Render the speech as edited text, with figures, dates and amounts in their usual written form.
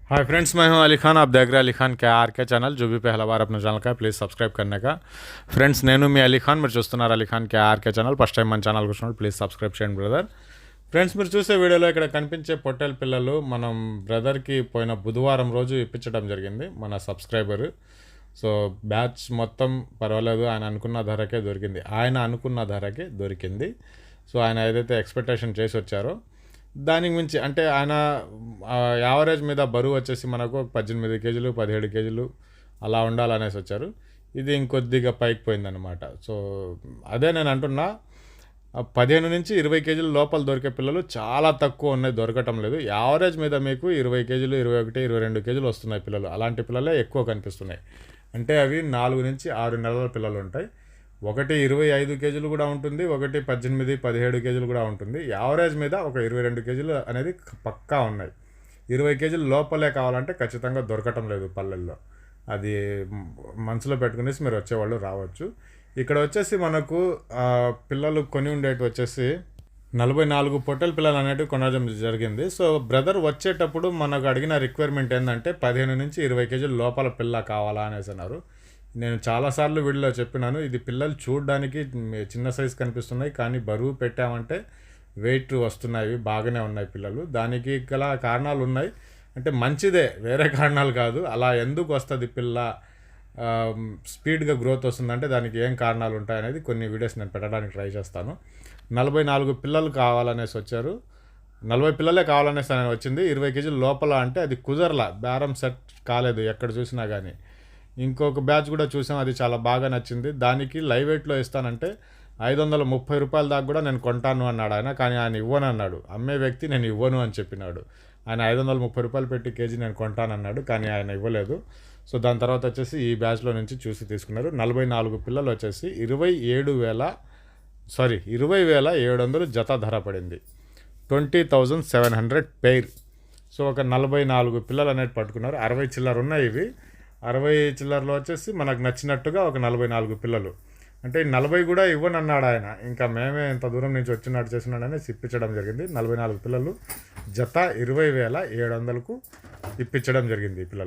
Hi friends, मैं हूं अली खान। आप देख रहे हैं अली खान के आर के चैनल। जो भी पहला बार अपने ఛానల్ का ప్లీజ్ సబ్స్క్రైబ్ करने का ఫ్రెండ్స్, నేను మీ అలీ ఖాన్. మీరు చూస్తున్నారు అలీ ఖాన్ కే ఆర్కే ఛానల్. ఫస్ట్ టైం మన ఛానల్ చూసినప్పుడు ప్లీజ్ సబ్స్క్రైబ్ చేయండి బ్రదర్. ఫ్రెండ్స్, మీరు చూసే వీడియోలో ఇక్కడ కనిపించే పొట్టేల పిల్లలు మనం బ్రదర్కి పోయిన బుధవారం రోజు ఇప్పించడం జరిగింది మన సబ్స్క్రైబర్. సో బ్యాచ్ మొత్తం పర్వాలేదు, ఆయన అనుకున్న ధరకే దొరికింది. సో ఆయన ఏదైతే ఎక్స్పెక్టేషన్ చేసి వచ్చారో దానికి మించి, అంటే ఆయన యావరేజ్ మీద బరువు వచ్చేసి మనకు 18 కేజీలు 17 కేజీలు అలా ఉండాలనేసి వచ్చారు. ఇది ఇంకొద్దిగా పైకి పోయిందనమాట. సో అదే నేను అంటున్నా, 15 నుంచి 20 కేజీల లోపల దొరికే పిల్లలు చాలా తక్కువ ఉన్నాయి, దొరకటం లేదు. యావరేజ్ మీద మీకు 20 కేజీలు 21 22 కేజీలు వస్తున్నాయి పిల్లలు. అలాంటి పిల్లలే ఎక్కువ కనిపిస్తున్నాయి. అంటే అవి 4 నుంచి 6 నెలల పిల్లలు ఉంటాయి. ఒకటి 25 కేజీలు కూడా ఉంటుంది, ఒకటి 18 17 కేజీలు కూడా ఉంటుంది. యావరేజ్ మీద ఒక 22 కేజీలు అనేది పక్కా ఉన్నాయి. 20 కేజీల లోపలే కావాలంటే ఖచ్చితంగా దొరకటం లేదు పల్లెల్లో. అది మనసులో పెట్టుకునేసి మీరు వచ్చేవాళ్ళు రావచ్చు. ఇక్కడ వచ్చేసి మనకు పిల్లలు కొని ఉండేవి వచ్చేసి 44 పొట్టెల పిల్లలు అనేటివి కొనడం జరిగింది. సో బ్రదర్ వచ్చేటప్పుడు మనకు అడిగిన రిక్వైర్మెంట్ ఏంటంటే 15 నుంచి 20 కేజీల లోపల పిల్ల కావాలా అనేసి అన్నారు. నేను చాలాసార్లు వీడియోలో చెప్పినాను, ఇది పిల్లలు చూడడానికి చిన్న సైజు కనిపిస్తున్నాయి, కానీ బరువు పెట్టామంటే వెయిట్ వస్తున్నాయి, బాగానే ఉన్నాయి పిల్లలు. దానికి గల కారణాలు ఉన్నాయి. అంటే మంచిదే, వేరే కారణాలు కాదు. అలా ఎందుకు వస్తుంది పిల్ల స్పీడ్గా గ్రోత్ వస్తుందంటే దానికి ఏం కారణాలు ఉంటాయనేది కొన్ని వీడియోస్ నేను పెట్టడానికి ట్రై చేస్తాను. 44 పిల్లలు కావాలనేసి వచ్చారు. 40 పిల్లలే కావాలనేసి అని వచ్చింది. 20 కేజీల లోపల అంటే అది కుదరలా, బేరం సెట్ కాలేదు ఎక్కడ చూసినా కానీ. ఇంకొక బ్యాచ్ కూడా చూసాం, అది చాలా బాగా నచ్చింది. దానికి లైవ్ వెయిట్లో ఇస్తానంటే 530 రూపాయల దాకా కూడా నేను కొంటాను అన్నాడు ఆయన. కానీ ఆయన ఇవ్వను అన్నాడు. అమ్మే వ్యక్తి నేను ఇవ్వను అని చెప్పినాడు. ఆయన 530 రూపాయలు పెట్టి కేజీ నేను కొంటానన్నాడు, కానీ ఆయన ఇవ్వలేదు. సో దాని తర్వాత వచ్చేసి ఈ బ్యాచ్లో నుంచి చూసి తీసుకున్నారు. 44 పిల్లలు వచ్చేసి 20,700 జత ధర పడింది. 20,700 పెయిర్. సో ఒక 44 పిల్లలు అనేది పట్టుకున్నారు. 60 చిల్లర ఉన్నాయి ఇవి. 60 చిల్లరలో వచ్చేసి మనకు నచ్చినట్టుగా ఒక 44 పిల్లలు. అంటే 40 కూడా ఇవ్వనన్నాడు ఆయన. ఇంకా మేమే ఇంత దూరం నుంచి వచ్చినట్టు చేసినాడని ఇప్పించడం జరిగింది. 44 పిల్లలు జత 20,700కు ఇప్పించడం జరిగింది ఈ పిల్లలు.